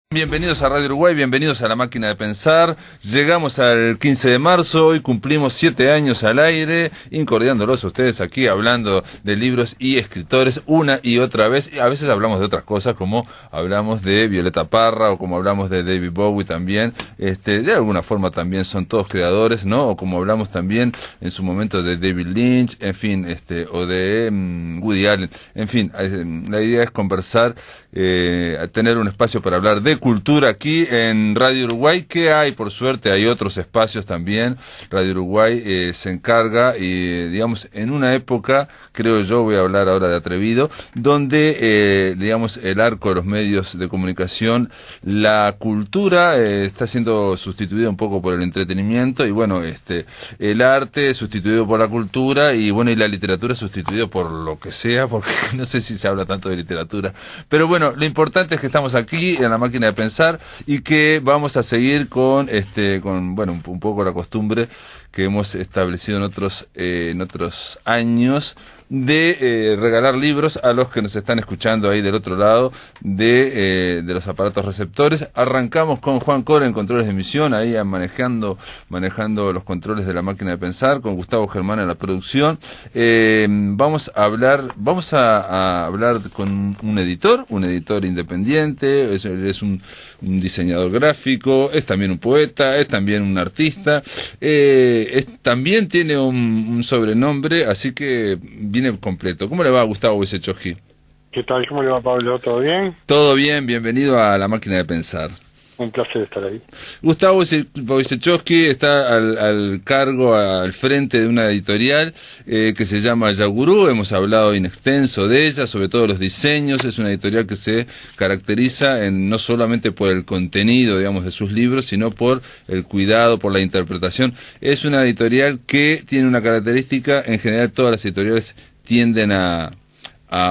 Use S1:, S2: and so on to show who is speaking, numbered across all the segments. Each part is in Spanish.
S1: Bienvenidos a Radio Uruguay, bienvenidos a La Máquina de Pensar. Llegamos al 15 de marzo, hoy cumplimos 7 años al aire, incordiándolos a ustedes aquí, hablando de libros y escritores una y otra vez. A veces hablamos de otras cosas, como hablamos de Violeta Parra, o como hablamos de David Bowie también. De alguna forma también son todos creadores, ¿no? O como hablamos también en su momento de David Lynch, en fin, o de Woody Allen. En fin, la idea es conversar, tener un espacio para hablar de cultura aquí en Radio Uruguay, que hay, por suerte, hay otros espacios también. Radio Uruguay se encarga, y digamos, en una época, creo yo, voy a hablar ahora de Atrevido, donde, digamos, el arco de los medios de comunicación, la cultura está siendo sustituida un poco por el entretenimiento, y bueno, el arte sustituido por la cultura, y bueno, y la literatura sustituido por lo que sea, porque no sé si se habla tanto de literatura, pero bueno, lo importante es que estamos aquí en La Máquina de Pensar y que vamos a seguir con bueno, un poco la costumbre que hemos establecido en otros años de regalar libros a los que nos están escuchando ahí del otro lado de los aparatos receptores. Arrancamos con Juan Cora en controles de emisión, ahí manejando los controles de La Máquina de Pensar, con Gustavo Germán en la producción. Vamos a hablar con un editor independiente, es un diseñador gráfico, es también un poeta, es también un artista, también tiene un sobrenombre, así que viene completo. ¿Cómo le va, Gustavo Wojciechowski?
S2: ¿Qué tal? ¿Cómo le va, Pablo? ¿Todo bien?
S1: Todo bien, bienvenido a La Máquina de Pensar.
S2: Un placer estar ahí.
S1: Gustavo Wojciechowski está al cargo, al frente de una editorial que se llama Yagurú. Hemos hablado in extenso de ella, sobre todo los diseños. Es una editorial que se caracteriza no solamente por el contenido, digamos, de sus libros, sino por el cuidado, por la interpretación. Es una editorial que tiene una característica, en general todas las editoriales tienden a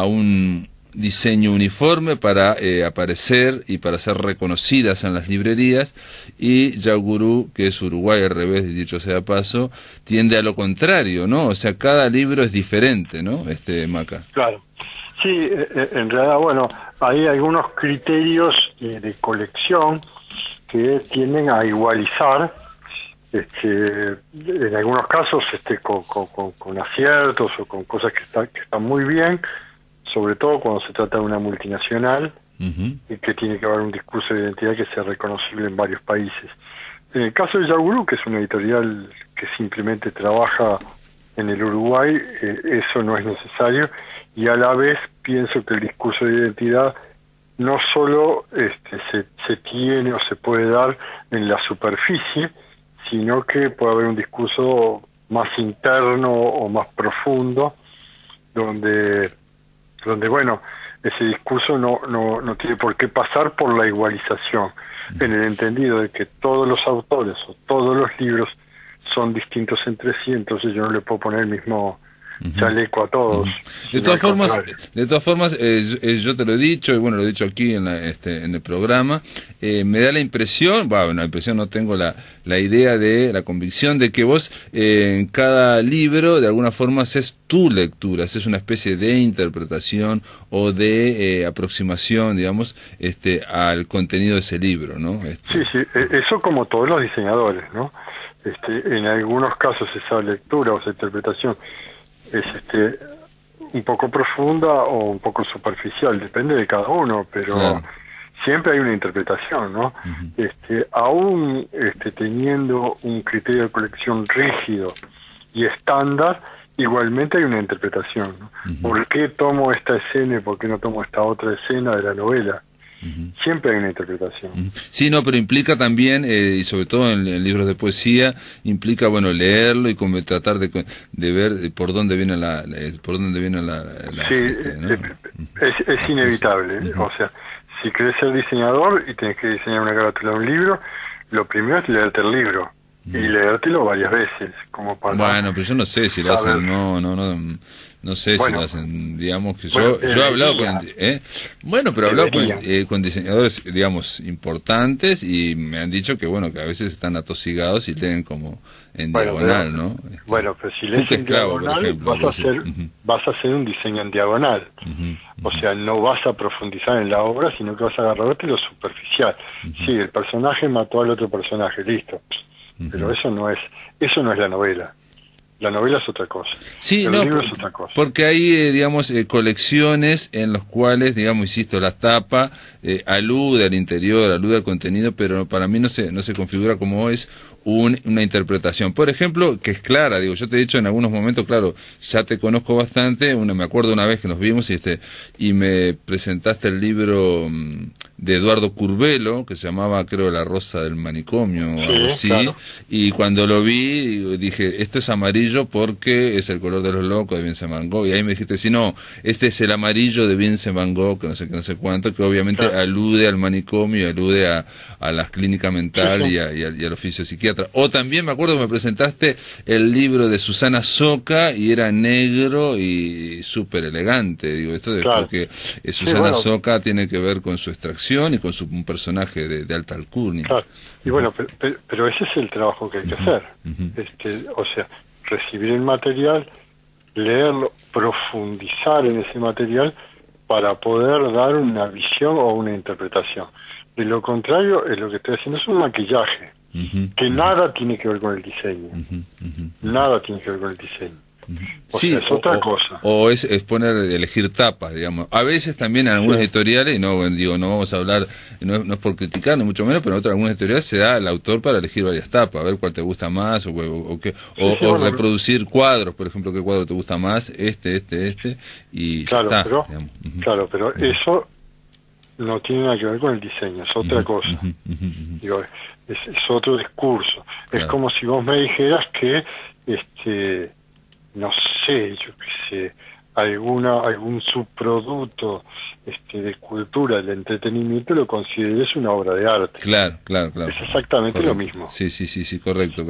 S1: un diseño uniforme para aparecer y para ser reconocidas en las librerías, y Yagurú, que es Uruguay al revés, dicho sea paso, tiende a lo contrario, ¿no? O sea, cada libro es diferente, ¿no? Maca.
S2: Claro. Sí, en realidad, bueno, hay algunos criterios de colección que tienden a igualizar, en algunos casos con aciertos o con cosas que están muy bien, sobre todo cuando se trata de una multinacional, y que tiene que haber un discurso de identidad que sea reconocible en varios países. En el caso de Yagurú, que es una editorial que simplemente trabaja en el Uruguay, eso no es necesario, y a la vez pienso que el discurso de identidad no solo se tiene o se puede dar en la superficie, sino que puede haber un discurso más interno o más profundo, donde bueno, ese discurso no tiene por qué pasar por la igualización, en el entendido de que todos los autores o todos los libros son distintos entre sí, entonces yo no le puedo poner el mismo chaleco a todos.
S1: De todas formas, yo te lo he dicho, y bueno, lo he dicho aquí en el programa, me da la impresión, no tengo la idea de la convicción de que vos en cada libro de alguna forma haces tu lectura, haces una especie de interpretación o de aproximación, digamos, al contenido de ese libro, ¿no?
S2: Sí, eso como todos los diseñadores, ¿no? En algunos casos esa lectura o esa interpretación es un poco profunda o un poco superficial, depende de cada uno, pero claro, siempre hay una interpretación, ¿no? Aún teniendo un criterio de colección rígido y estándar, igualmente hay una interpretación, ¿no? ¿Por qué tomo esta escena y por qué no tomo esta otra escena de la novela? Siempre hay una interpretación.
S1: Sí, no, pero implica también, y sobre todo en libros de poesía, implica, bueno, leerlo y tratar de ver por dónde viene
S2: sí,
S1: ¿no?
S2: es inevitable. O sea, si querés ser diseñador y tenés que diseñar una carátula de un libro, lo primero es leerte el libro. y leértelo varias veces, como para...
S1: Bueno, pero yo no sé si lo hacen, no sé si lo hacen, digamos que yo he hablado con... Bueno, pero he hablado con diseñadores, digamos, importantes y me han dicho que, bueno, que a veces están atosigados y leen como en diagonal,
S2: pero,
S1: ¿no?
S2: Bueno, pero si lees en diagonal, por ejemplo, vas a hacer un diseño en diagonal. O sea, no vas a profundizar en la obra, sino que vas a agarrarte lo superficial. Sí, el personaje mató al otro personaje, listo. Pero eso no es la novela. La novela es otra cosa.
S1: Sí,
S2: el libro es otra cosa.
S1: Porque hay, digamos, colecciones en las cuales, digamos, insisto, la tapa alude al interior, alude al contenido, pero para mí no se configura como es una interpretación. Por ejemplo, que es clara, digo, yo te he dicho en algunos momentos, claro, ya te conozco bastante, me acuerdo una vez que nos vimos y me presentaste el libro de Eduardo Curvelo, que se llamaba, creo, La Rosa del Manicomio, o algo así, claro. Y cuando lo vi, dije, esto es amarillo porque es el color de los locos de Vincent Van Gogh, y ahí me dijiste, si no, este es el amarillo de Vincent Van Gogh, que no sé cuánto, que obviamente alude al manicomio, alude a la clínica mental y al oficio psiquiatra. O también me acuerdo que me presentaste el libro de Susana Soca y era negro y súper elegante, digo, esto es porque Susana Soca tiene que ver con su extracción y con un personaje de alta alcurnia.
S2: Claro. Y bueno, pero ese es el trabajo que hay que hacer. O sea, recibir el material, leerlo, profundizar en ese material para poder dar una visión o una interpretación. De lo contrario, es lo que estoy haciendo es un maquillaje, que nada tiene que ver con el diseño. Nada tiene que ver con el diseño. O sea, es otra cosa.
S1: O es elegir tapas, digamos. A veces también en algunas editoriales, no vamos a hablar, no es por criticar, ni mucho menos, pero en algunas editoriales se da al autor para elegir varias tapas, a ver cuál te gusta más, o reproducir cuadros, por ejemplo, qué cuadro te gusta más, y
S2: claro,
S1: ya está.
S2: Claro, pero eso no tiene nada que ver con el diseño, es otra cosa. Digo, es otro discurso. Claro. Es como si vos me dijeras que no sé, yo qué sé, algún subproducto de cultura, del entretenimiento, lo consideres una obra de arte.
S1: Claro.
S2: Es exactamente lo mismo.
S1: Sí, correcto.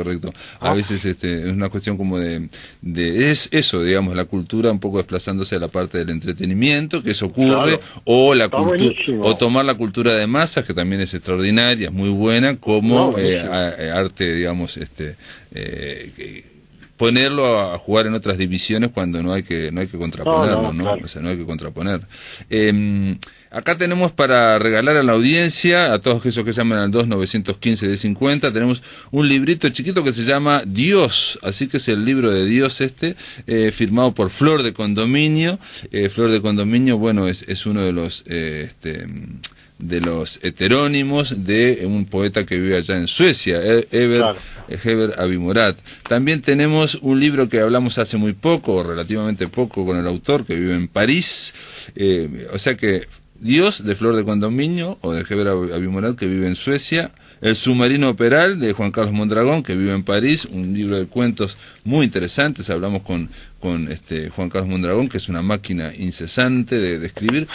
S1: A veces es una cuestión como es eso, digamos, la cultura un poco desplazándose a la parte del entretenimiento, que eso ocurre, o la cultura, o tomar la cultura de masas, que también es extraordinaria, es muy buena, como arte, digamos, ponerlo a jugar en otras divisiones cuando no hay que contraponerlo, ¿no? Claro. O sea, no hay que contraponer. Acá tenemos para regalar a la audiencia, a todos esos que llaman al 2915-1050, tenemos un librito chiquito que se llama Dios, así que es el libro de Dios firmado por Flor de Condominio. Flor de Condominio, bueno, es uno de los heterónimos de un poeta que vive allá en Suecia, Heber Abimorat. También tenemos un libro que hablamos hace muy poco, relativamente poco, con el autor que vive en París, o sea que Dios, de Flor de Condominio, o de Heber Abimorat, que vive en Suecia. El submarino Peral, de Juan Carlos Mondragón, que vive en París, un libro de cuentos muy interesantes. Hablamos con Juan Carlos Mondragón, que es una máquina incesante de escribir.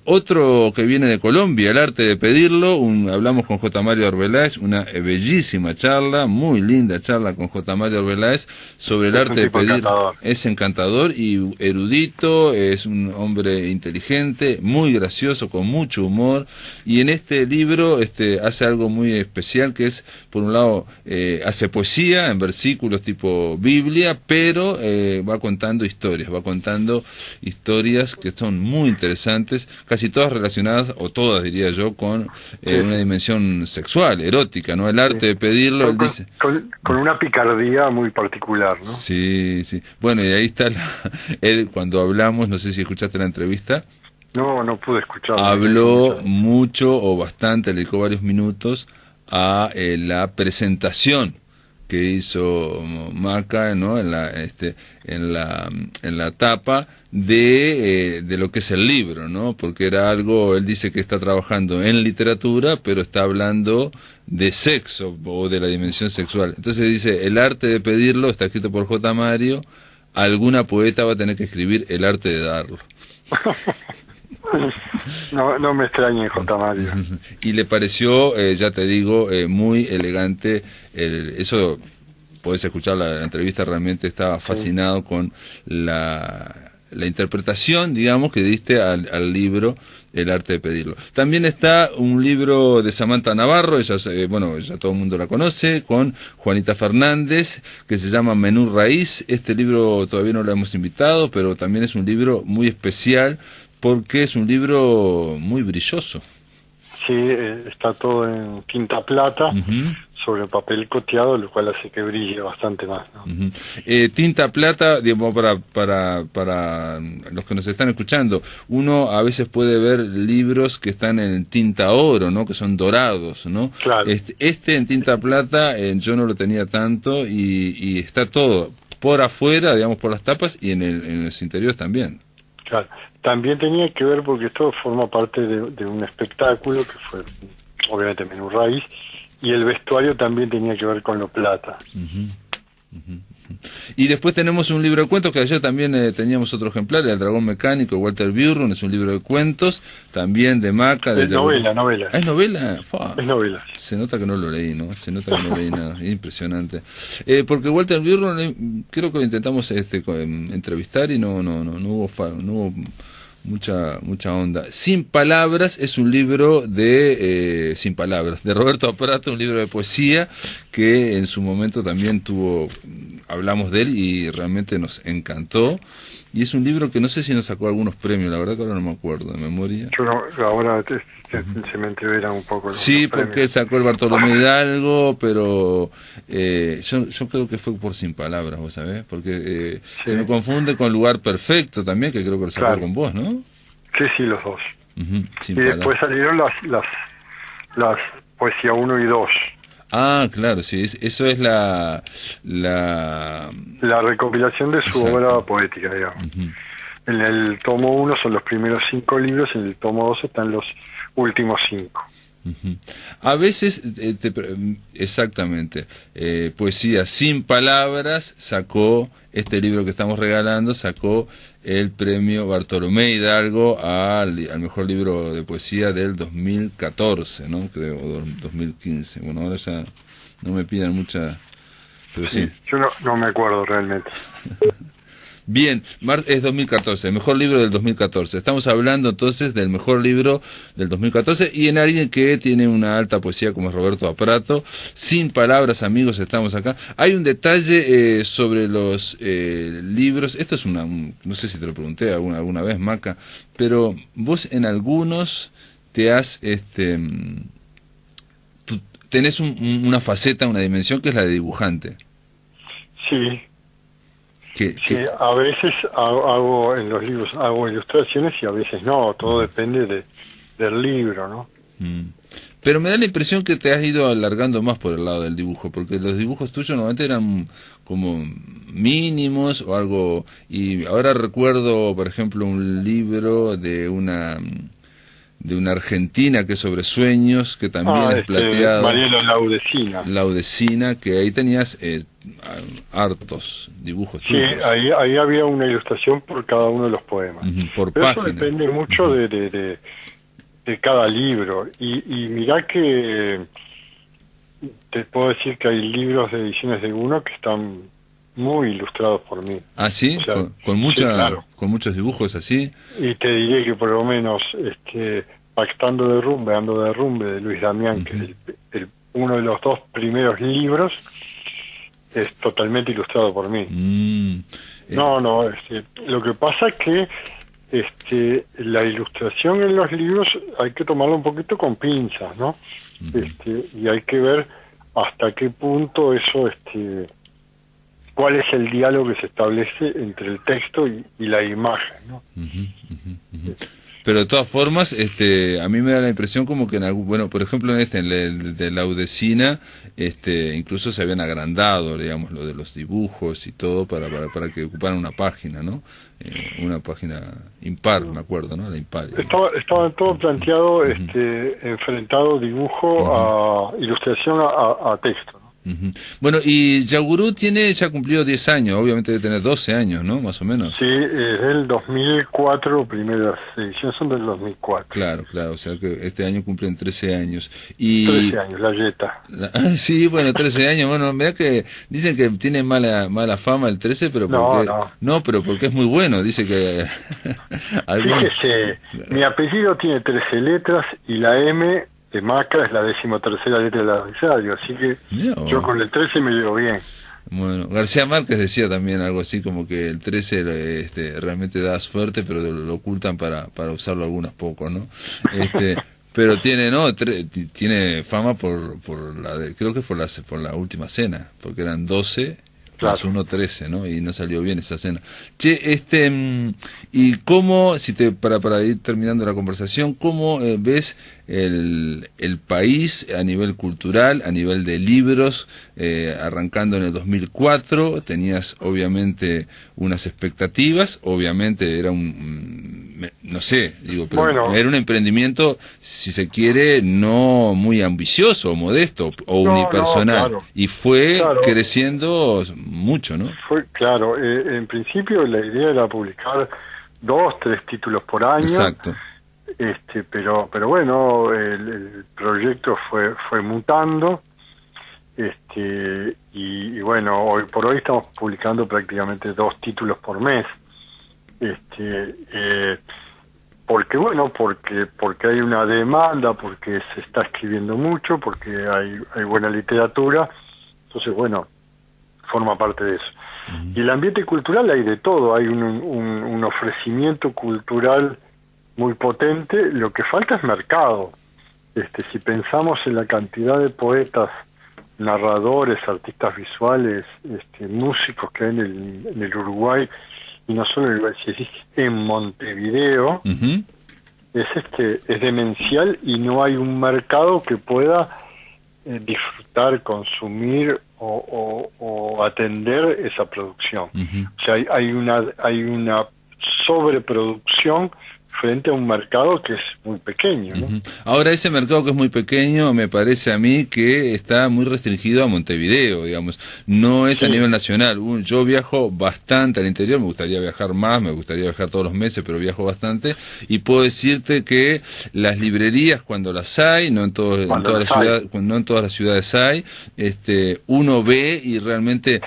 S1: Otro que viene de Colombia, El arte de pedirlo. Hablamos con J. Mario Arbeláez, una bellísima charla, muy linda charla con J. Mario Arbeláez sobre el arte de pedir. Es encantador y erudito, es un hombre inteligente, muy gracioso, con mucho humor. Y en este libro hace algo muy especial, que es, por un lado, hace poesía en versículos tipo Biblia, pero va contando historias que son muy interesantes, casi todas relacionadas, o todas diría yo, con una dimensión sexual, erótica, ¿no? El arte de pedirlo, él dice...
S2: Con una picardía muy particular, ¿no?
S1: Sí. Bueno, y ahí está él, cuando hablamos, no sé si escuchaste la entrevista.
S2: No pude escuchar.
S1: Habló mucho o bastante, le dedicó varios minutos a la presentación que hizo Maca, ¿no? en la tapa de lo que es el libro, ¿no? Porque era algo, él dice que está trabajando en literatura, pero está hablando de sexo o de la dimensión sexual. Entonces dice, el arte de pedirlo está escrito por J. Mario, alguna poeta va a tener que escribir el arte de darlo.
S2: No me extrañe, J. Mario.
S1: Y le pareció, ya te digo, muy elegante. Eso, podés escuchar la entrevista, realmente estaba fascinado con la interpretación, digamos, que diste al libro El arte de pedirlo. También está un libro de Samantha Navarro, ella, ya todo el mundo la conoce, con Juanita Fernández, que se llama Menú Raíz. Este libro todavía no lo hemos invitado, pero también es un libro muy especial, porque es un libro muy brilloso.
S2: Sí, está todo en tinta plata, sobre papel coteado, lo cual hace que brille bastante más, ¿no?
S1: Tinta plata, digamos, para los que nos están escuchando, uno a veces puede ver libros que están en tinta oro, ¿no? Que son dorados, ¿no?
S2: Claro.
S1: Este en tinta plata yo no lo tenía tanto, y está todo por afuera, digamos, por las tapas, y en los interiores también.
S2: Claro. También tenía que ver porque esto forma parte de un espectáculo que fue, obviamente, Menú Raíz, y el vestuario también tenía que ver con lo plata.
S1: Y después tenemos un libro de cuentos, que ayer también teníamos otro ejemplar, El dragón mecánico, de Walter Birrun. Es un libro de cuentos, también de Maca.
S2: Es novela.
S1: ¿Ah, es novela?
S2: Es novela.
S1: Se nota que no lo leí, ¿no? Se nota que no leí nada. Impresionante. Porque Walter Birrun, creo que lo intentamos entrevistar y no hubo mucha onda. Sin palabras es un libro de Sin palabras, de Roberto Aparato, un libro de poesía que en su momento también hablamos de él y realmente nos encantó. Y es un libro que no sé si nos sacó algunos premios, la verdad que ahora no me acuerdo de memoria.
S2: Yo no, ahora se me entreveran un poco los
S1: Sí,
S2: premios.
S1: porque sacó el Bartolomé Hidalgo, pero yo creo que fue por Sin palabras, vos sabés, porque
S2: Sí.
S1: se me confunde con Lugar Perfecto también, que creo que lo sacó
S2: Claro.
S1: con vos, ¿no?
S2: Sí, los dos.
S1: Sin
S2: Y después salieron las poesía 1 y 2.
S1: Ah, claro, sí, eso es la
S2: La recopilación de su
S1: Exacto.
S2: obra poética, digamos. En el tomo 1 son los primeros 5 libros, en el tomo 2 están los últimos 5.
S1: A veces, exactamente, poesía Sin palabras sacó, este libro que estamos regalando, sacó el premio Bartolomé Hidalgo al mejor libro de poesía del 2014, ¿no? Creo, o 2015. Bueno, ahora ya no me pidan mucha, pero sí.
S2: Yo no me acuerdo realmente.
S1: Bien, es 2014, el mejor libro del 2014. Estamos hablando entonces del mejor libro del 2014 y en alguien que tiene una alta poesía como es Roberto Aparato. Sin palabras, amigos, estamos acá. Hay un detalle sobre los libros. Esto es no sé si te lo pregunté alguna vez, Maca, pero vos en algunos te has, tú tenés una faceta, una dimensión que es la de dibujante.
S2: Sí. Sí, a veces hago en los libros hago ilustraciones y a veces no, todo depende del libro, ¿no?
S1: Pero me da la impresión que te has ido alargando más por el lado del dibujo, porque los dibujos tuyos normalmente eran como mínimos o algo, y ahora recuerdo, por ejemplo, un libro de una argentina que es sobre sueños, que también es plateado.
S2: Mariela
S1: Laudecina, que ahí tenías hartos dibujos tuyos.
S2: Sí, ahí había una ilustración por cada uno de los poemas.
S1: Por
S2: pero
S1: página.
S2: Eso depende mucho de cada libro. Y mirá que te puedo decir que hay libros de ediciones de uno que están muy ilustrados por mí.
S1: ¿Ah, sí?
S2: O sea,
S1: con
S2: sí, claro.
S1: Con muchos dibujos así.
S2: Y te diré que por lo menos Pactando derrumbe, Ando derrumbe, de Luis Damián, que es uno de los 2 primeros libros, es totalmente ilustrado por mí. Lo que pasa es que la ilustración en los libros hay que tomarlo un poquito con pinzas, ¿no? Y hay que ver hasta qué punto eso, cuál es el diálogo que se establece entre el texto y la imagen, ¿no?
S1: Pero de todas formas, a mí me da la impresión como que por ejemplo en el de Laudecina, incluso se habían agrandado, digamos, lo de los dibujos y todo para que ocuparan una página, ¿no? Una página impar, me acuerdo, ¿no? La impar.
S2: Estaba todo planteado, enfrentado dibujo a ilustración a texto, ¿no?
S1: Ujú. Bueno, y Yagurú ya cumplió 10 años, obviamente debe tener 12 años, ¿no? Más o menos.
S2: Sí, es del 2004, primeras ediciones son del 2004.
S1: Claro, claro, o sea que este año cumplen 13 años. Y
S2: 13 años, la Yeta.
S1: sí, bueno, 13 años, bueno, mirá que dicen que tiene mala fama el 13, pero
S2: No,
S1: porque
S2: no.
S1: no, pero porque es muy bueno, dice que algunos.
S2: Fíjese, mi apellido tiene 13 letras y la M de Maca es la 13ª letra del abecedario, así que
S1: Mirá vos.
S2: yo con el 13 me llevo bien.
S1: Bueno, García Márquez decía también algo así como que el 13 realmente da suerte, pero lo ocultan para usarlo algunos pocos, ¿no? Pero tiene tiene fama por creo que por la última cena, porque eran 12 más
S2: Claro.
S1: 1, 13, ¿no? Y no salió bien esa cena. Che, y cómo, para ir terminando la conversación, ¿cómo ves el país a nivel cultural, a nivel de libros, arrancando en el 2004? Tenías obviamente unas expectativas, obviamente era no sé, digo, pero
S2: Bueno.
S1: era un emprendimiento, si se quiere, no muy ambicioso, modesto o
S2: No,
S1: unipersonal,
S2: no, claro.
S1: y fue
S2: Claro.
S1: creciendo mucho, ¿no?
S2: Fue claro, en principio la idea era publicar 2, 3 títulos por año.
S1: Exacto.
S2: Pero bueno, el proyecto fue mutando, y bueno, hoy por hoy estamos publicando prácticamente 2 títulos por mes. Porque hay una demanda, porque se está escribiendo mucho, porque hay buena literatura, entonces bueno, forma parte de eso. Y el ambiente cultural hay de todo, hay un ofrecimiento cultural muy potente, lo que falta es mercado. Si pensamos en la cantidad de poetas, narradores, artistas visuales, músicos que hay en el Uruguay, y no solo en el Uruguay, si en Montevideo,
S1: Ujú.
S2: es demencial y no hay un mercado que pueda disfrutar, consumir o atender esa producción.
S1: Ujú.
S2: O sea, hay una sobreproducción frente a un mercado que es muy pequeño, ¿no?
S1: Ujú. Ahora, ese mercado que es muy pequeño, me parece a mí que está muy restringido a Montevideo, digamos. No es a
S2: Sí.
S1: nivel nacional. Yo viajo bastante al interior, me gustaría viajar más, me gustaría viajar todos los meses, pero viajo bastante. Y puedo decirte que las librerías, cuando las hay, no en todas las ciudades, no en todas las ciudades hay, uno ve y realmente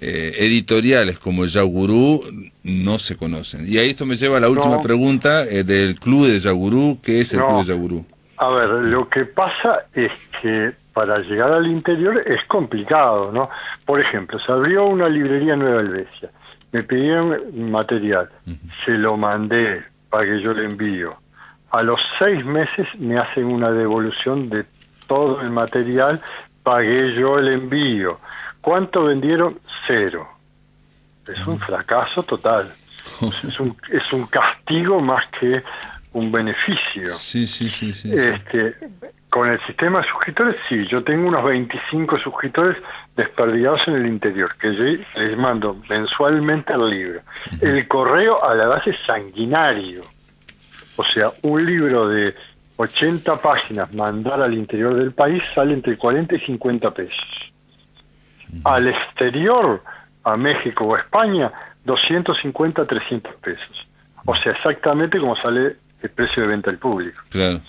S1: editoriales como Yagurú no se conocen. Y ahí esto me lleva a la última pregunta del Club de Yagurú. ¿Qué es el Club de Yagurú?
S2: A ver, lo que pasa es que para llegar al interior es complicado, ¿no? Por ejemplo, se abrió una librería en Nueva Helvecia, me pidieron material, se lo mandé, pagué yo el envío. A los 6 meses me hacen una devolución de todo el material, pagué yo el envío. ¿Cuánto vendieron? 0. Es un fracaso total. Es un castigo más que un beneficio.
S1: Sí.
S2: Con el sistema de suscriptores, sí, yo tengo unos 25 suscriptores desperdigados en el interior, que yo les mando mensualmente el libro. El correo a la base es sanguinario. O sea, un libro de 80 páginas mandar al interior del país sale entre 40 y 50 pesos. Al exterior, a México o a España, 250 a 300 pesos. O sea, exactamente como sale el precio de venta al público.
S1: Claro.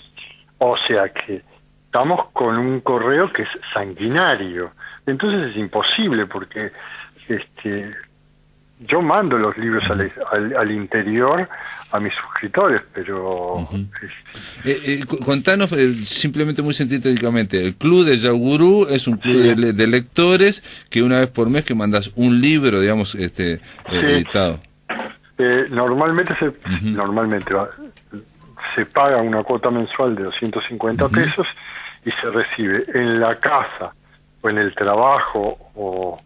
S2: O sea que estamos con un correo que es sanguinario. Entonces es imposible porque yo mando los libros al interior a mis suscriptores, pero...
S1: Contanos simplemente muy sintéticamente, el Club de Yagurú es un club de lectores que una vez por mes que mandas un libro, digamos, editado.
S2: Normalmente se paga una cuota mensual de 250 pesos y se recibe en la casa o en el trabajo o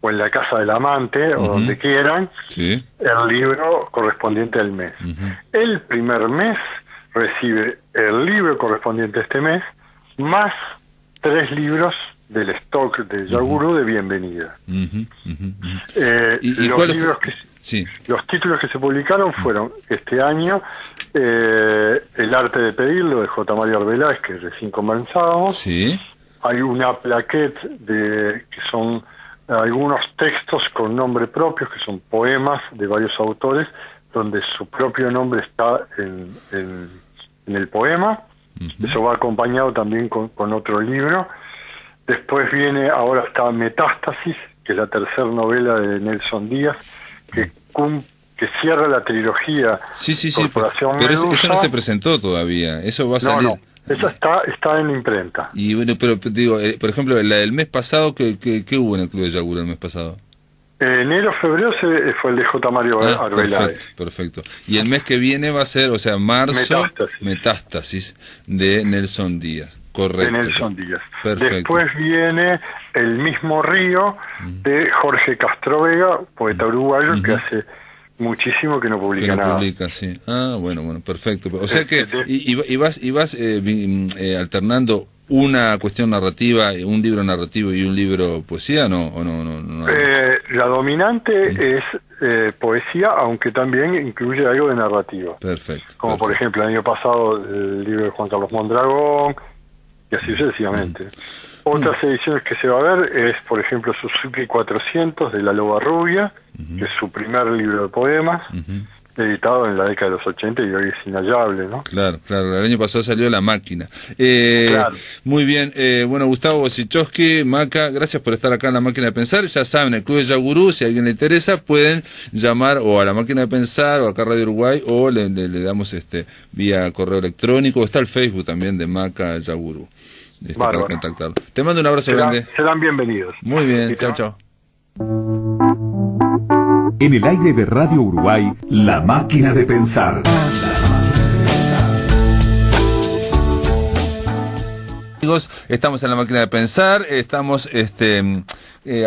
S2: en la casa del amante o donde quieran, el libro correspondiente al mes. El primer mes recibe el libro correspondiente a este mes más 3 libros del stock de Yagurú de bienvenida. Los títulos que se publicaron fueron este año El arte de pedirlo de J. Mario Arbeláez, que recién conversábamos. hay una plaquette que son algunos textos con nombre propio, que son poemas de varios autores, donde su propio nombre está en el poema. Eso va acompañado también con otro libro. Después ahora está Metástasis, que es la tercera novela de Nelson Díaz, que cierra la trilogía.
S1: Sí,
S2: Corporación
S1: pero eso
S2: Medusa.
S1: no se presentó todavía, eso va a salir.
S2: No, eso está en imprenta.
S1: Y bueno, pero digo, por ejemplo, la del mes pasado, ¿qué hubo en el Club de Yaguro el mes pasado?
S2: Enero, febrero fue el de J. Mario Arbeláez.
S1: Perfecto. Y el mes que viene va a ser, o sea, marzo, Metástasis de Nelson Díaz. Correcto.
S2: De Nelson Díaz.
S1: Perfecto.
S2: Después viene El mismo río de Jorge Castro Vega, poeta uruguayo, que hace muchísimo que no publica nada.
S1: Sí. Bueno, perfecto. O sea que y vas alternando una cuestión narrativa, un libro narrativo y un libro poesía, ¿no? ¿O no?
S2: La dominante es poesía, aunque también incluye algo de narrativa.
S1: Perfecto.
S2: Como por ejemplo el año pasado el libro de Juan Carlos Mondragón, y así sucesivamente. Otras ediciones que se va a ver es, por ejemplo, Suzuki 400 de La Loba Rubia, que es su primer libro de poemas, editado en la década de los 80 y hoy es inhallable, ¿no?
S1: Claro, el año pasado salió La Máquina.
S2: Claro.
S1: Muy bien, bueno, Gustavo Wojciechowski, Maca, gracias por estar acá en La Máquina de Pensar. Ya saben, el Club de Yagurú, si a alguien le interesa, pueden llamar o a La Máquina de Pensar o acá a Radio Uruguay, o le damos vía correo electrónico, o está el Facebook también de Maca Yagurú. Para contactarlo. Te mando un abrazo grande.
S2: Serán bienvenidos.
S1: Muy bien, chao.
S3: En el aire de Radio Uruguay, La Máquina de Pensar.
S1: Amigos, estamos en La Máquina de Pensar, estamos,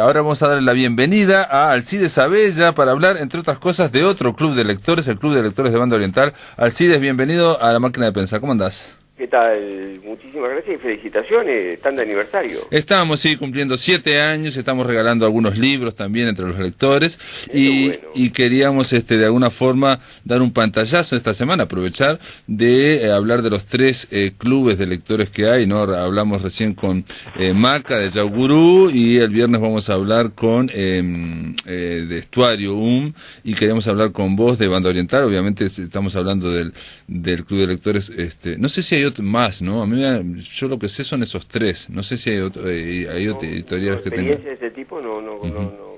S1: ahora vamos a darle la bienvenida a Alcides Abella para hablar, entre otras cosas, de otro club de lectores, el Club de Lectores de Banda Oriental. Alcides, bienvenido a La Máquina de Pensar, ¿cómo andás?
S4: ¿Qué tal? Muchísimas gracias y felicitaciones, están de aniversario.
S1: Estamos, cumpliendo 7 años, estamos regalando algunos libros también entre los lectores y queríamos de alguna forma dar un pantallazo esta semana, aprovechar de hablar de los 3 clubes de lectores que hay, ¿no? Hablamos recién con Maca de Yagurú y el viernes vamos a hablar con de Estuario y queríamos hablar con vos de Banda Oriental, obviamente estamos hablando del club de lectores, no sé si hay más, ¿no? A mí, yo lo que sé son esos 3. No sé si hay editoriales que tengan.
S4: Experiencia de ese tipo, no,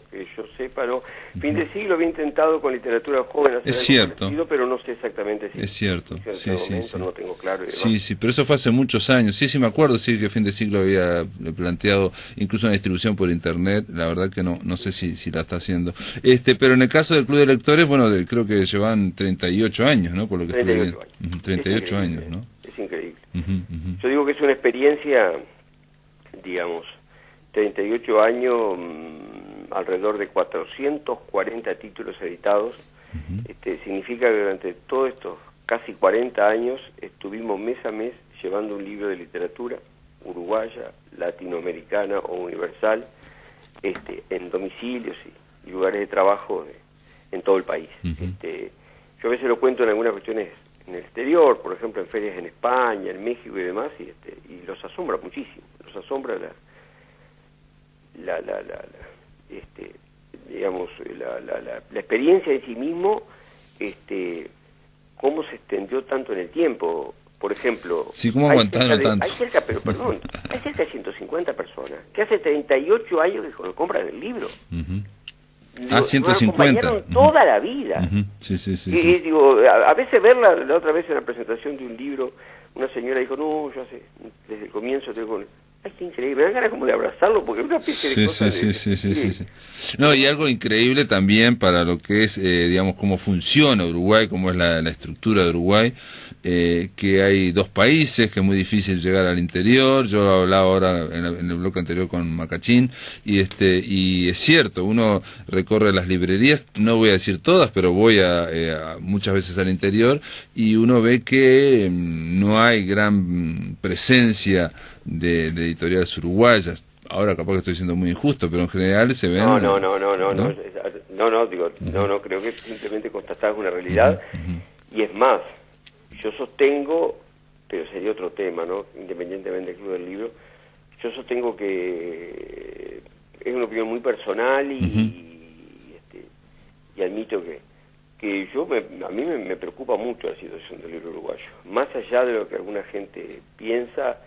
S4: que yo sepa, no. Fin de siglo había intentado con literatura joven hacer
S1: es cierto,
S4: parecido, pero no sé exactamente si
S1: es cierto, sí.
S4: No tengo claro.
S1: Sí, pero eso fue hace muchos años. Sí, me acuerdo, que Fin de siglo había planteado incluso una distribución por internet. La verdad que no sé si la está haciendo. Pero en el caso del Club de Lectores, bueno, creo que llevan 38 años, ¿no? Por lo que
S4: 38 años.
S1: 38 años, ¿no?
S4: Es increíble. Yo digo que es una experiencia, digamos, 38 años, alrededor de 440 títulos editados. Significa que durante todos estos casi 40 años estuvimos mes a mes llevando un libro de literatura uruguaya, latinoamericana o universal, en domicilios y lugares de trabajo en todo el país. Yo a veces lo cuento en algunas cuestiones en el exterior, por ejemplo en ferias en España, en México y demás, y los asombra muchísimo, los asombra la experiencia en sí mismo, cómo se extendió tanto en el tiempo. Por ejemplo,
S1: sí, ¿cómo aguantaron tanto?
S4: Hay cerca de 150 personas que hace 38 años que compran el libro.
S1: 150.
S4: Acompañaron toda la vida.
S1: Sí.
S4: Y digo, a veces verla, la otra vez en la presentación de un libro, una señora dijo, no, yo desde el comienzo tengo... Es increíble, me dan ganas como de abrazarlo porque es una especie de cosa
S1: sí. No, y algo increíble también para lo que es, digamos, cómo funciona Uruguay, cómo es la estructura de Uruguay, que hay 2 países, que es muy difícil llegar al interior. Yo hablaba ahora en el bloque anterior con Macachín, y es cierto, uno recorre las librerías, no voy a decir todas, pero voy a muchas veces al interior, y uno ve que no hay gran presencia de editoriales uruguayas. Ahora capaz que estoy siendo muy injusto, pero en general se ven...
S4: No, creo que simplemente constatar una realidad. Y es más, yo sostengo, pero sería otro tema, ¿no? Independientemente del Club del Libro, yo sostengo que es una opinión muy personal y admito que a mí me preocupa mucho la situación del libro uruguayo, más allá de lo que alguna gente piensa,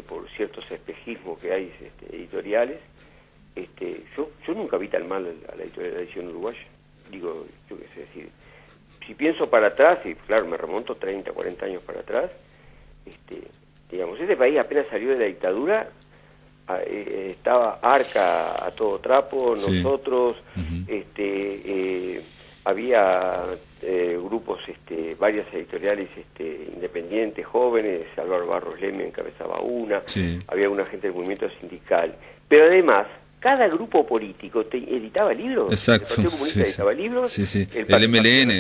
S4: por ciertos espejismos que hay editoriales. Yo nunca vi tan mal a la edición uruguaya. Digo, yo qué sé decir, si pienso para atrás, y claro, me remonto 30, 40 años para atrás, digamos, este país apenas salió de la dictadura, estaba Arca a todo trapo, nosotros, había grupos, varias editoriales independientes, jóvenes, Álvaro Barros Leme encabezaba una, había una gente del movimiento sindical, pero además cada grupo político editaba libros.
S1: Exacto,
S4: el Partido Comunista editaba libros,
S1: el MLN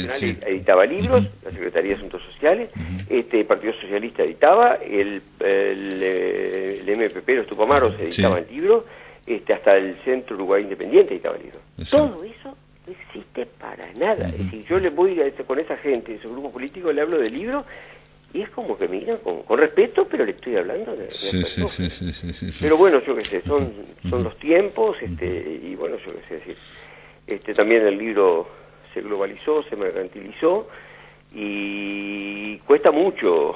S4: editaba libros, la Secretaría de Asuntos Sociales, el Partido Socialista editaba, el MPP, los Tupamaros editaban libros, hasta el Centro Uruguay Independiente editaba libros. Todo eso no existe para nada. Es decir, yo le voy con esa gente, esos grupos políticos, le hablo de libros, y es como que me miran con respeto, pero le estoy hablando de
S1: sí.
S4: Pero bueno, yo qué sé, son los tiempos, y bueno, yo qué sé decir, también el libro se globalizó, se mercantilizó, y cuesta mucho.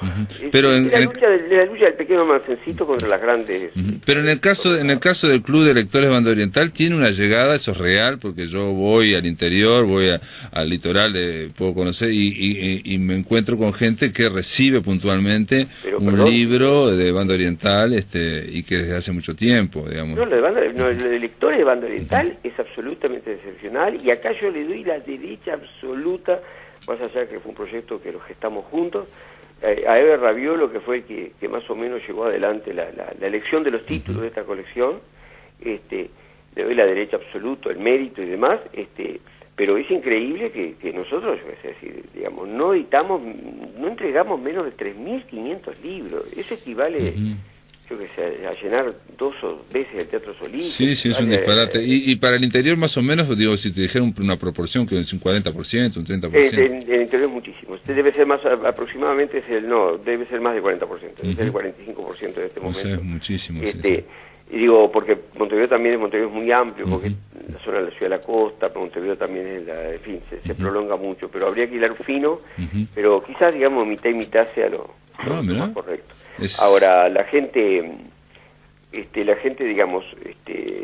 S1: Pero
S4: la lucha del pequeño almacencito contra las grandes.
S1: Pero en el caso del Club de Lectores Banda Oriental tiene una llegada, eso es real, porque yo voy al interior, voy al litoral, puedo conocer y me encuentro con gente que recibe puntualmente un libro de Banda Oriental, y que desde hace mucho tiempo, digamos.
S4: No, lo de lectores de Banda Oriental es absolutamente excepcional, y acá yo le doy la derecha absoluta, más allá que fue un proyecto que lo gestamos juntos, a Eber Raviolo, que fue el que más o menos llevó adelante la elección de los títulos de esta colección, le doy la derecha absoluta, el mérito y demás, pero es increíble que nosotros, es decir, digamos, no entregamos menos de 3.500 libros. Eso equivale, yo que sé, a llenar 2 veces el Teatro Solís.
S1: Sí, es un disparate. Y para el interior más o menos, digo, si te dijeron una proporción que es un 40%, un 30%.
S4: El interior es muchísimo. Debe ser más, aproximadamente debe ser más del 40%, debe ser el 45% en este momento.
S1: O sea, es muchísimo.
S4: Y digo, porque Montevideo es muy amplio, porque la zona de la ciudad de la costa, Montevideo también es en fin, se prolonga mucho, pero habría que hilar fino, pero quizás, digamos, mitad y mitad sea lo más correcto. Ahora, la gente, digamos,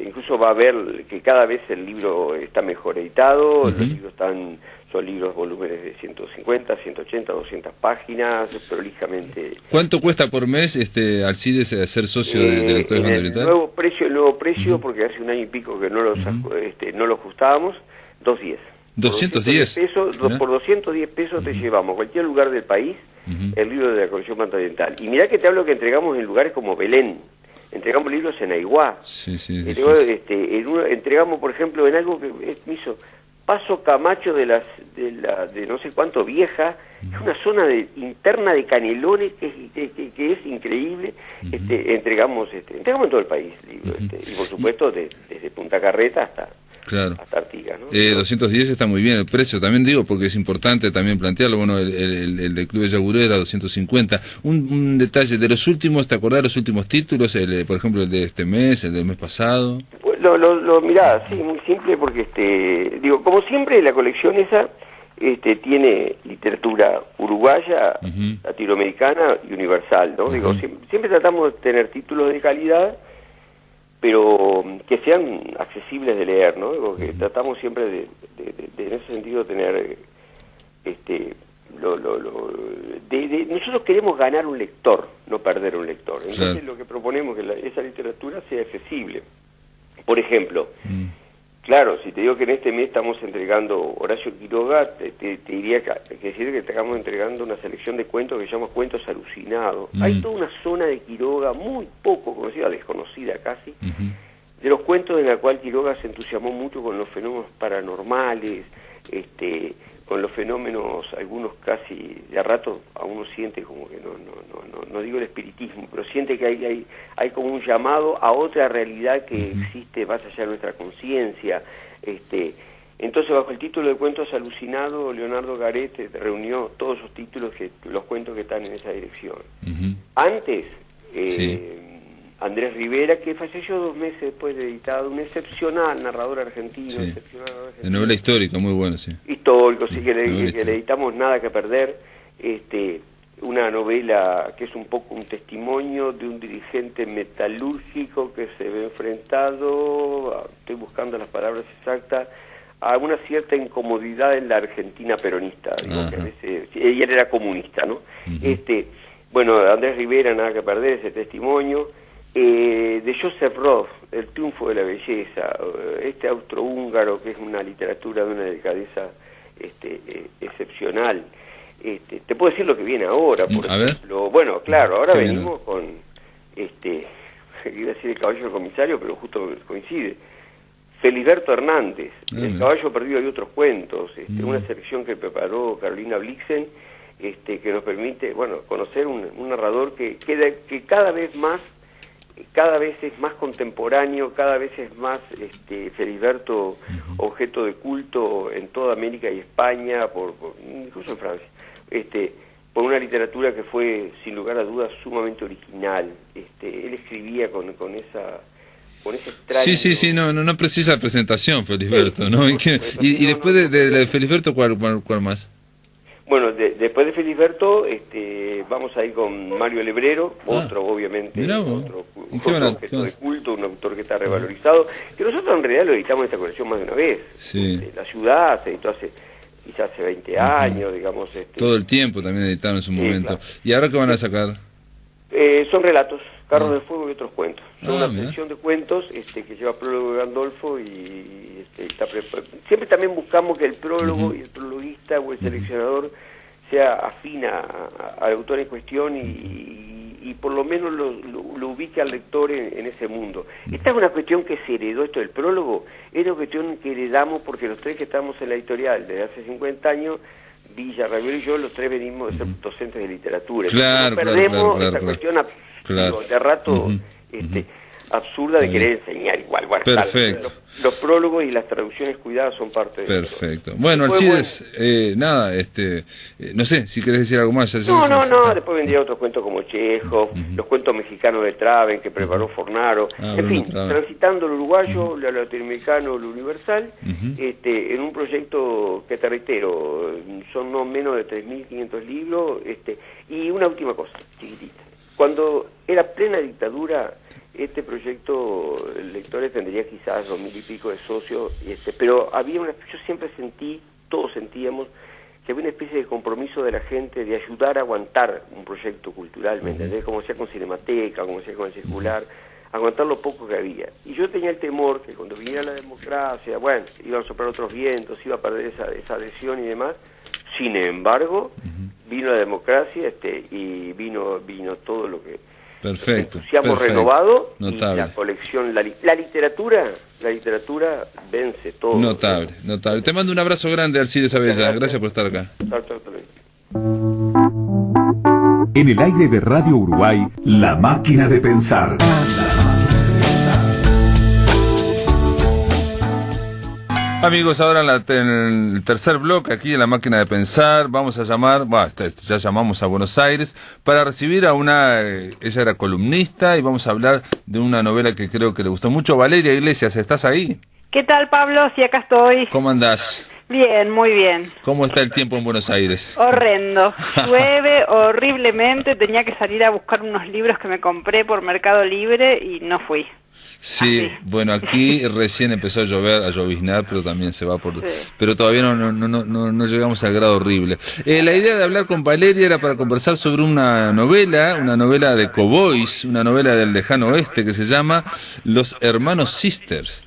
S4: incluso va a ver que cada vez el libro está mejor editado, los libros son libros volúmenes de 150, 180, 200 páginas, prolijamente.
S1: ¿Cuánto cuesta por mes, Alcides, ser socio de Lectores Banda Oriental?
S4: El nuevo precio, porque hace un año y pico que no lo ajustábamos, 210.
S1: 210
S4: pesos, por 210 pesos te llevamos a cualquier lugar del país el libro de la colección Banda Oriental. Y mirá que te hablo que entregamos en lugares como Belén, entregamos libros en Aiguá, entregamos, por ejemplo, en algo que me hizo Paso Camacho de no sé cuánto Vieja, es una zona interna de Canelones que es increíble. Entregamos en todo el país libros, y por supuesto desde Punta Carreta hasta Artigas, ¿no?
S1: 210 está muy bien el precio, también digo, porque es importante también plantearlo. Bueno, el del Club de Yaguré era 250. Un detalle, de los últimos, ¿te acordás de los últimos títulos? Por ejemplo, el de este mes, el del mes pasado.
S4: Mirá, sí, muy simple, porque digo, como siempre la colección esa tiene literatura uruguaya, latinoamericana y universal, ¿no? Digo, siempre tratamos de tener títulos de calidad, pero que sean accesibles de leer, ¿no? Digo, que tratamos siempre de en ese sentido tener nosotros queremos ganar un lector, no perder un lector. Entonces lo que proponemos es que esa literatura sea accesible. Por ejemplo, claro, si te digo que en este mes estamos entregando Horacio Quiroga, te diría que estamos entregando una selección de cuentos que se llama Cuentos Alucinados. Hay toda una zona de Quiroga muy poco conocida, desconocida casi, de los cuentos en la cual Quiroga se entusiasmó mucho con los fenómenos paranormales, con los fenómenos, algunos casi de a rato a uno siente como que no digo el espiritismo, pero siente que hay como un llamado a otra realidad que existe más allá de nuestra conciencia. Entonces, bajo el título de Cuentos Alucinados, Leonardo Garete reunió todos esos títulos, los cuentos que están en esa dirección. Antes Andrés Rivera, que falleció 2 meses después de editado, un excepcional narrador argentino,
S1: Sí. De novela histórica, muy bueno, sí.
S4: Histórico, sí, que
S1: novela
S4: le
S1: histórica.
S4: editamos Nada que Perder, una novela que es un poco un testimonio de un dirigente metalúrgico que se ve enfrentado, estoy buscando las palabras exactas, a una cierta incomodidad en la Argentina peronista, digo, que a veces, y él era comunista, ¿no? Bueno, Andrés Rivera, Nada que Perder, ese testimonio, de Joseph Roth, El triunfo de la belleza, este austrohúngaro que es una literatura de una delicadeza excepcional. Te puedo decir lo que viene ahora, por ejemplo. Bueno, claro, ahora venimos con, iba a decir El caballo del comisario, pero justo coincide. Feliberto Hernández, El caballo perdido y otros cuentos, una selección que preparó Carolina Blixen, que nos permite, bueno, conocer un narrador que cada vez es más contemporáneo, cada vez es más Feliberto objeto de culto en toda América y España, incluso en Francia, por una literatura que fue sin lugar a dudas sumamente original. Él escribía con ese extraño...
S1: Sí, no precisa presentación, Felisberto, ¿no? Y después de Felisberto, ¿cuál más?
S4: Bueno, después de Felisberto, vamos a ir con Mario Lebrero, otro, obviamente, otro objeto de culto, un autor que está revalorizado, que nosotros en realidad lo editamos en esta colección más de una vez.
S1: Sí.
S4: La Ciudad se editó quizás hace 20 años, digamos.
S1: Todo el tiempo también editaron en su momento. Claro. ¿Y ahora qué van a sacar?
S4: Son relatos, Carros de Fuego y otros cuentos. Son una selección de cuentos que lleva prólogo de Gandolfo y siempre también buscamos que el prólogo y el prologuista o el seleccionador sea afín al autor en cuestión y por lo menos lo ubique al lector en ese mundo. Esta es una cuestión que se heredó, esto del prólogo, es una cuestión que heredamos porque los tres que estamos en la editorial desde hace 50 años, Villa, Raviol y yo, los tres venimos de ser docentes de literatura.
S1: Claro,
S4: perdemos esta cuestión de rato absurda de querer enseñar igual. Bueno,
S1: perfecto.
S4: Los prólogos y las traducciones cuidadas son parte de
S1: perfecto. Bueno, Alcides, nada, no sé, si querés decir algo más.
S4: No, después vendría otros cuentos como Chekhov, los cuentos mexicanos de Traven que preparó Fornaro, en fin, transitando lo uruguayo, lo latinoamericano, lo universal, en un proyecto que te reitero, son no menos de 3.500 libros, y una última cosa, chiquitita. Cuando era plena dictadura, este proyecto, lectores tendría quizás 2.000 y pico de socios, pero yo siempre todos sentíamos que había una especie de compromiso de la gente de ayudar a aguantar un proyecto cultural, ¿me entendés? Como sea con Cinemateca, como sea con el Circular, aguantar lo poco que había. Y yo tenía el temor que cuando viniera la democracia, bueno, iban a soplar otros vientos, iba a perder esa adhesión y demás. Sin embargo, vino la democracia y vino todo lo que...
S1: Perfecto.
S4: Entusiasmo renovado.
S1: Notable.
S4: Y la colección, la literatura vence todo.
S1: Notable. Te mando un abrazo grande, Alcides Abella. Gracias por estar acá.
S3: En el aire de Radio Uruguay, La Máquina de Pensar.
S1: Amigos, ahora en el tercer bloque aquí en La Máquina de Pensar vamos a llamar, ya llamamos a Buenos Aires para recibir a ella era columnista y vamos a hablar de una novela que creo que le gustó mucho. Valeria Iglesias, ¿estás ahí?
S5: ¿Qué tal, Pablo? Sí, acá estoy.
S1: ¿Cómo andás?
S5: Bien, muy bien.
S1: ¿Cómo está el tiempo en Buenos Aires?
S5: Horrendo. Llueve horriblemente, tenía que salir a buscar unos libros que me compré por Mercado Libre y no fui.
S1: Sí, bueno, aquí recién empezó a lloviznar, pero también se va por... Sí. Pero todavía no llegamos al grado horrible. La idea de hablar con Valeria era para conversar sobre una novela de cowboys, una novela del lejano oeste que se llama Los Hermanos Sisters.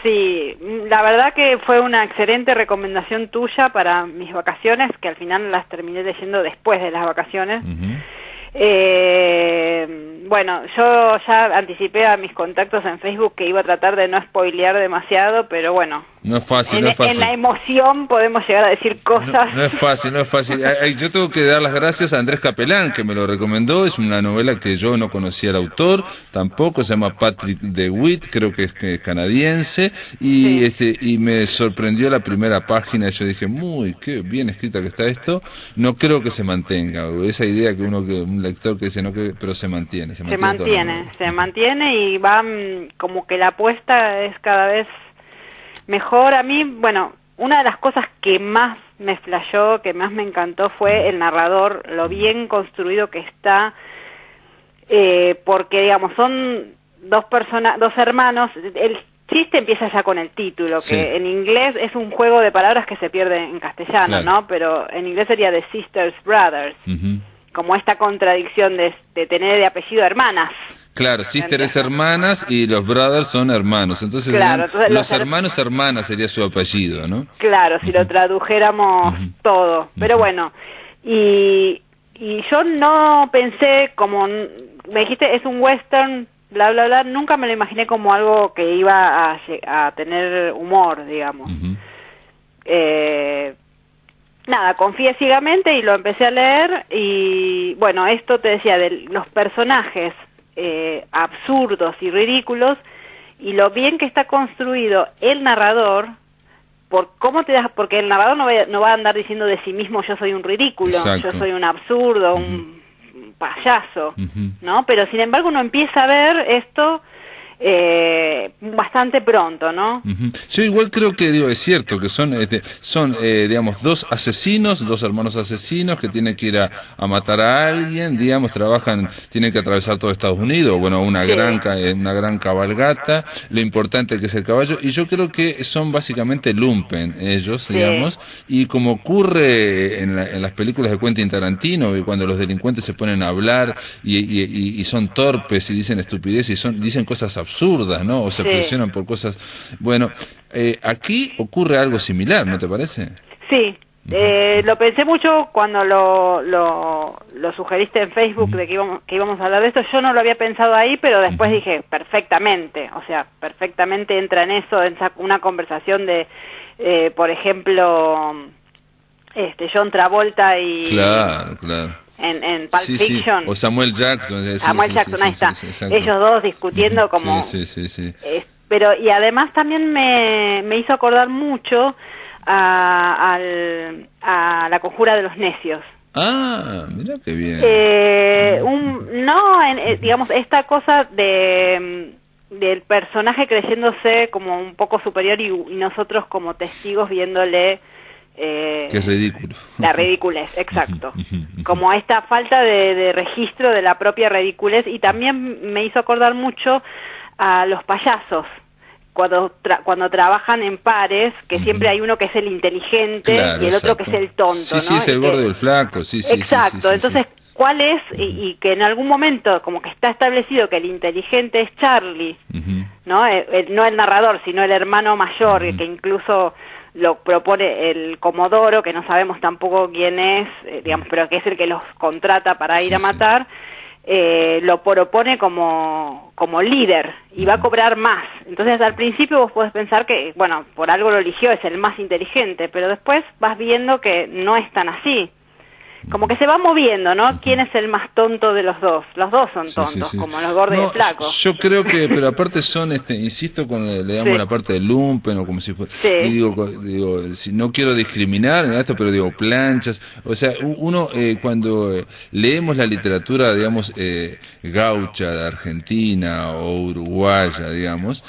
S5: Sí, la verdad que fue una excelente recomendación tuya para mis vacaciones, que al final las terminé leyendo después de las vacaciones. Bueno, yo ya anticipé a mis contactos en Facebook que iba a tratar de no spoilear demasiado, pero bueno,
S1: No es fácil,
S5: En la emoción podemos llegar a decir cosas.
S1: No es fácil. Yo tengo que dar las gracias a Andrés Capelán, que me lo recomendó. Es una novela que yo no conocía al autor, tampoco. Se llama Patrick DeWitt, creo que es canadiense. Y y me sorprendió la primera página. Yo dije, qué bien escrita que está esto. No creo que se mantenga. Esa idea que un lector que dice, pero se mantiene. Se
S5: mantiene y va como que la apuesta es cada vez mejor. A mí, bueno, una de las cosas que más me flashó, que más me encantó fue el narrador, lo bien construido que está, porque, digamos, son dos hermanos. El chiste empieza ya con el título, que en inglés es un juego de palabras que se pierde en castellano, ¿no? Pero en inglés sería The Sisters Brothers, como esta contradicción de tener de apellido hermanas.
S1: Claro, sister es hermanas y los brothers son hermanos. Entonces, entonces los hermanos hermanas sería su apellido, ¿no? Claro,
S5: si lo tradujéramos todo. Pero bueno, y yo no pensé, como me dijiste, es un western, bla, bla, bla, nunca me lo imaginé como algo que iba a tener humor, digamos. Nada, confié ciegamente y lo empecé a leer y, bueno, esto te decía de los personajes absurdos y ridículos y lo bien que está construido el narrador, porque el narrador no va a andar diciendo de sí mismo yo soy un ridículo, yo soy un absurdo, un payaso, ¿no? Pero sin embargo uno empieza a ver esto bastante pronto, ¿no?
S1: Yo igual creo que, es cierto que son digamos, dos hermanos asesinos que tienen que ir a matar a alguien, digamos, tienen que atravesar todo Estados Unidos, bueno, una gran cabalgata, lo importante que es el caballo, y yo creo que son básicamente lumpen ellos, digamos, y como ocurre en las películas de Quentin Tarantino, y cuando los delincuentes se ponen a hablar y son torpes y dicen estupideces y dicen cosas absurdas, ¿no? O se presionan por cosas. Bueno, aquí ocurre algo similar, ¿no te parece?
S5: Sí, lo pensé mucho cuando lo sugeriste en Facebook de que íbamos a hablar de esto. Yo no lo había pensado ahí, pero después dije, perfectamente entra en eso, en una conversación de, por ejemplo, John Travolta y... Claro. En Pulp Fiction.
S1: O Samuel Jackson.
S5: Ahí está. Ellos dos discutiendo como... pero, y además también me hizo acordar mucho a La Conjura de los Necios.
S1: Ah, mira qué bien.
S5: Digamos, esta cosa del personaje creyéndose como un poco superior y nosotros como testigos viéndole...
S1: que es ridículo.
S5: La ridiculez, exacto. Como esta falta de registro de la propia ridiculez, y también me hizo acordar mucho a los payasos, cuando trabajan en pares, que siempre hay uno que es el inteligente y el otro que es el tonto, ¿no?
S1: Sí, es el gordo y el flaco,
S5: Exacto, entonces, ¿cuál es? Y que en algún momento como que está establecido que el inteligente es Charlie, ¿no? No el narrador, sino el hermano mayor, que incluso... lo propone el Comodoro, que no sabemos tampoco quién es, digamos, pero que es el que los contrata para ir a matar, lo propone como líder y va a cobrar más. Entonces al principio vos podés pensar que, bueno, por algo lo eligió, es el más inteligente, pero después vas viendo que no es tan así. Como que se va moviendo, ¿no? ¿Quién es el más tonto de los dos? Los dos son tontos, como los gordos y el flaco.
S1: Yo creo que, pero aparte son, insisto con, le damos la parte del lumpen, o como si fuera, y digo, si no quiero discriminar en esto, pero digo, planchas, o sea, uno, cuando leemos la literatura, digamos, gaucha de Argentina o uruguaya, digamos,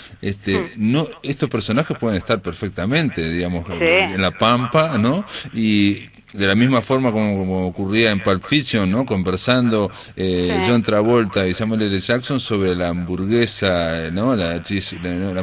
S1: no, estos personajes pueden estar perfectamente, digamos, en la Pampa, ¿no? Y de la misma forma como ocurría en Pulp Fiction, ¿no? Conversando John Travolta y Samuel L. Jackson sobre la hamburguesa, ¿no? La hamburguesa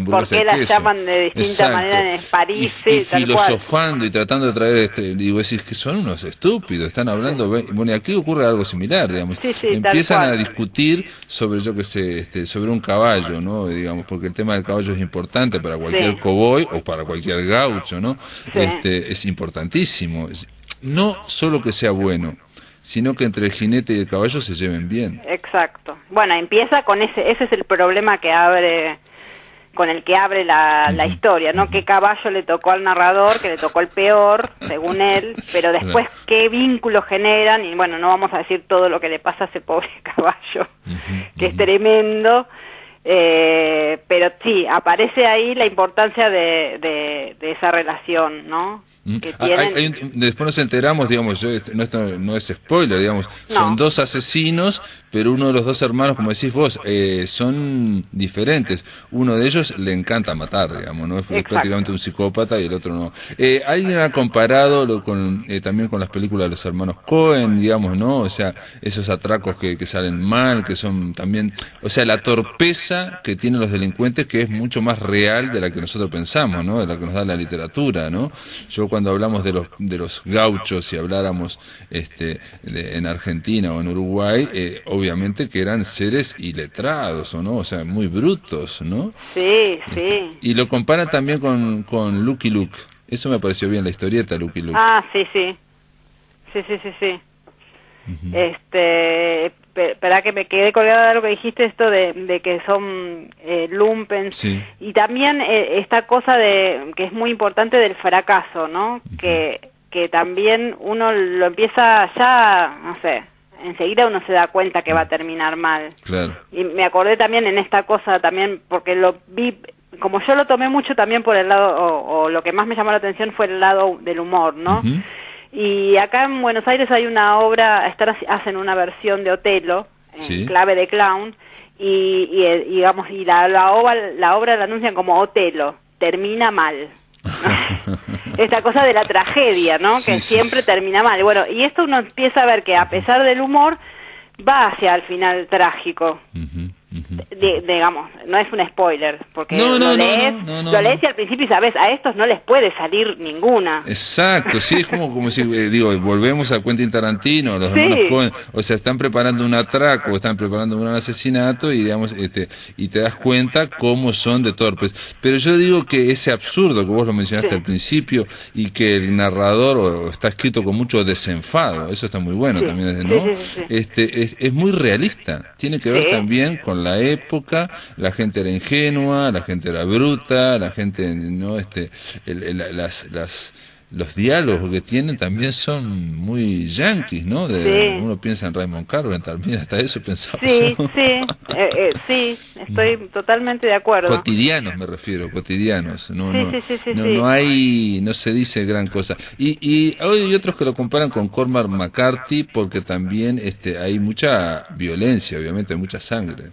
S5: ¿por qué la llaman de distinta manera en París?
S1: Y filosofando y tratando de traer digo, decís que son unos estúpidos, están hablando, bueno, y aquí ocurre algo similar, digamos. Empiezan a discutir sobre, yo qué sé, sobre un caballo, ¿no? Digamos, porque el tema del caballo es importante para cualquier cowboy o para cualquier gaucho, ¿no? Es importantísimo. No solo que sea bueno, sino que entre el jinete y el caballo se lleven bien.
S5: Exacto. Bueno, empieza con ese es el problema que abre con el que abre la historia, ¿no? Qué caballo le tocó al narrador, que le tocó el peor, según él, pero después qué vínculos generan, y bueno, no vamos a decir todo lo que le pasa a ese pobre caballo, que es tremendo, pero sí, aparece ahí la importancia de esa relación, ¿no? Que tienen...
S1: después nos enteramos, digamos, esto no es spoiler, digamos, son dos asesinos, pero uno de los dos hermanos, como decís vos, son diferentes. Uno de ellos le encanta matar, digamos, ¿no? Es prácticamente un psicópata y el otro no. Alguien ha comparado también con las películas de los hermanos Coen, digamos, ¿no? O sea, esos atracos que salen mal, que son también, o sea, la torpeza que tienen los delincuentes, que es mucho más real de la que nosotros pensamos, ¿no? De la que nos da la literatura, ¿no? Yo cuando hablamos de los gauchos, si habláramos en Argentina o en Uruguay, obviamente que eran seres iletrados, ¿o no? O sea, muy brutos, ¿no?
S5: Sí, sí.
S1: Y lo comparan también con Lucky Luke. Eso me pareció bien, la historieta Lucky Luke.
S5: Ah, sí. Sí. Espera que me quedé colgada de lo que dijiste, esto de que son lumpen,
S1: sí.
S5: Y también esta cosa que es muy importante del fracaso, ¿no? Que también uno lo empieza ya, no sé, enseguida uno se da cuenta que va a terminar mal.
S1: Claro.
S5: Y me acordé también en esta cosa también, porque lo vi, como yo lo tomé mucho también por el lado, o lo que más me llamó la atención fue el lado del humor, ¿no? Y acá en Buenos Aires hay una obra, hacen una versión de Otelo, en clave de clown, y digamos, y la obra la anuncian como Otelo, termina mal. Esta cosa de la tragedia, ¿no? Que siempre termina mal. Bueno, y esto uno empieza a ver que a pesar del humor, va hacia el final trágico. Digamos, no es un spoiler, porque lo lees y al principio sabes, a estos no les puede salir ninguna.
S1: Exacto, sí, es como si, volvemos a Quentin Tarantino, los hermanos Coen, o sea, están preparando un atraco, están preparando un gran asesinato y digamos, y te das cuenta cómo son de torpes. Pero yo digo que ese absurdo que vos lo mencionaste al principio y que el narrador está escrito con mucho desenfado, eso está muy bueno también, ¿no? Es muy realista, tiene que ver también con la época, la gente era ingenua, la gente era bruta, la gente, ¿no? Los diálogos que tienen también son muy yanquis, ¿no? Uno piensa en Raymond Carver, también hasta eso pensamos. Sí,
S5: estoy totalmente de acuerdo.
S1: Cotidianos me refiero, cotidianos. No se dice gran cosa. Y hay otros que lo comparan con Cormac McCarthy porque también hay mucha violencia, obviamente, hay mucha sangre.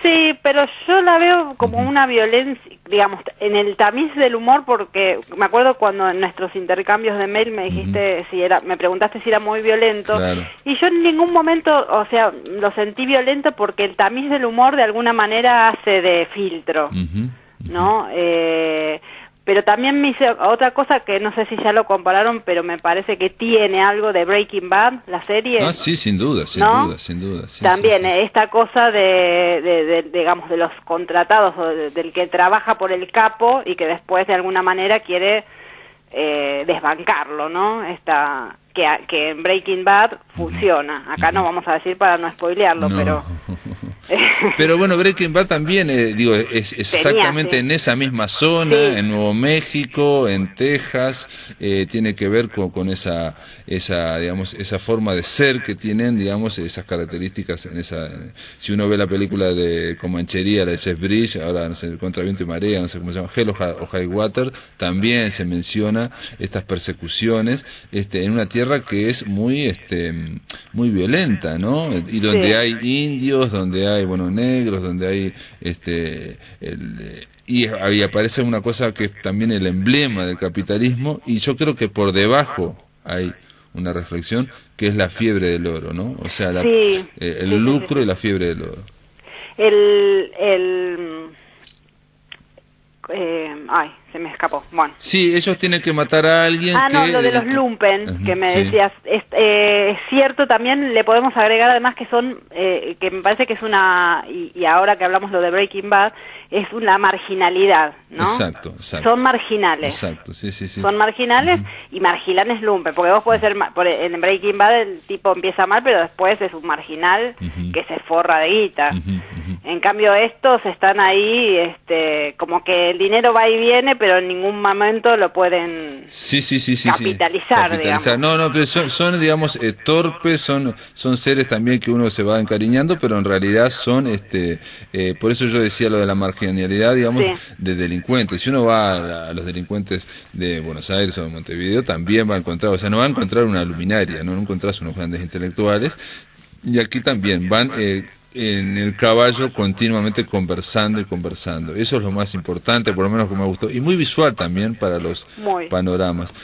S5: Sí, pero yo la veo como una violencia, digamos, en el tamiz del humor, porque me acuerdo cuando en nuestros intercambios de mail me dijiste me preguntaste si era muy violento, y yo en ningún momento, o sea, lo sentí violento porque el tamiz del humor de alguna manera hace de filtro, ¿no? Pero también me hice otra cosa que no sé si ya lo compararon, pero me parece que tiene algo de Breaking Bad, la serie.
S1: Ah, sí, sin duda. Sí,
S5: también esta cosa digamos, de los contratados, o del que trabaja por el capo y que después de alguna manera quiere desbancarlo, ¿no? Que en Breaking Bad funciona. Acá no vamos a decir para no spoilearlo, pero...
S1: Pero bueno, Breaking Bad también, es exactamente en esa misma zona, en Nuevo México, en Texas, tiene que ver con esa digamos, esa forma de ser que tienen, digamos, esas características si uno ve la película de Comanchería, la de Jeff Bridges, ahora no sé, Contra Viento y Marea, no sé cómo se llama, Hell o High Water, también se menciona estas persecuciones, en una tierra que es muy violenta, ¿no? Y donde hay indios, donde hay, negros, donde hay, y aparece una cosa que es también el emblema del capitalismo, y yo creo que por debajo hay una reflexión que es la fiebre del oro, ¿no? O sea, el lucro y la fiebre del oro.
S5: Se me escapó. Bueno.
S1: Sí, ellos tienen que matar a alguien.
S5: No, lo de los lumpen, que me decías. Es cierto, también le podemos agregar además que son, que me parece que es y ahora que hablamos lo de Breaking Bad, es una marginalidad, ¿no?
S1: Exacto.
S5: Son marginales.
S1: Exacto, sí.
S5: Son marginales y marginales lumpen, porque vos podés ser, en Breaking Bad el tipo empieza mal, pero después es un marginal que se forra de guita. En cambio estos están ahí, como que el dinero va y viene, pero en ningún momento lo pueden capitalizar, digamos.
S1: No, pero son digamos, torpes, son seres también que uno se va encariñando, pero en realidad son, por eso yo decía lo de la marginalidad, digamos, de delincuentes. Si uno va a los delincuentes de Buenos Aires o de Montevideo, también va a encontrar, o sea, no va a encontrar una luminaria, no encontrás unos grandes intelectuales, y aquí también van en el caballo continuamente conversando y conversando. Eso es lo más importante, por lo menos que me gustó. Y muy visual también para los panoramas.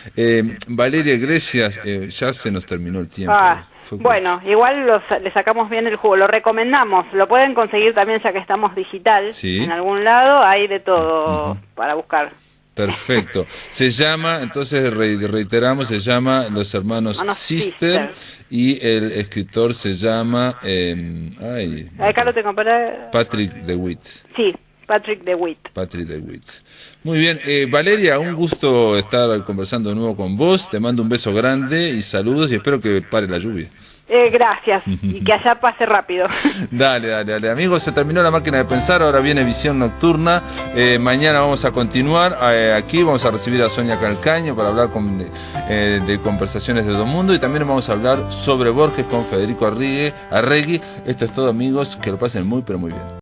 S1: Valeria Iglesias, ya se nos terminó el tiempo.
S5: Bueno, igual le sacamos bien el jugo, lo recomendamos. Lo pueden conseguir también, ya que estamos digital, en algún lado, hay de todo para buscar.
S1: Perfecto. Se llama, entonces reiteramos, se llama Los Hermanos Sister. Y el escritor se llama...
S5: acá lo tengo para...
S1: Patrick DeWitt.
S5: Sí, Patrick DeWitt.
S1: Patrick DeWitt. Muy bien. Valeria, un gusto estar conversando de nuevo con vos. Te mando un beso grande y saludos y espero que pare la lluvia.
S5: Gracias, y que allá pase rápido.
S1: Dale. Amigos, se terminó La Máquina de Pensar, ahora viene Visión Nocturna. Mañana vamos a continuar. Aquí vamos a recibir a Sonia Calcaño para hablar de conversaciones de todo mundo, y también vamos a hablar sobre Borges con Federico Arregui. Esto es todo, amigos, que lo pasen muy, pero muy bien.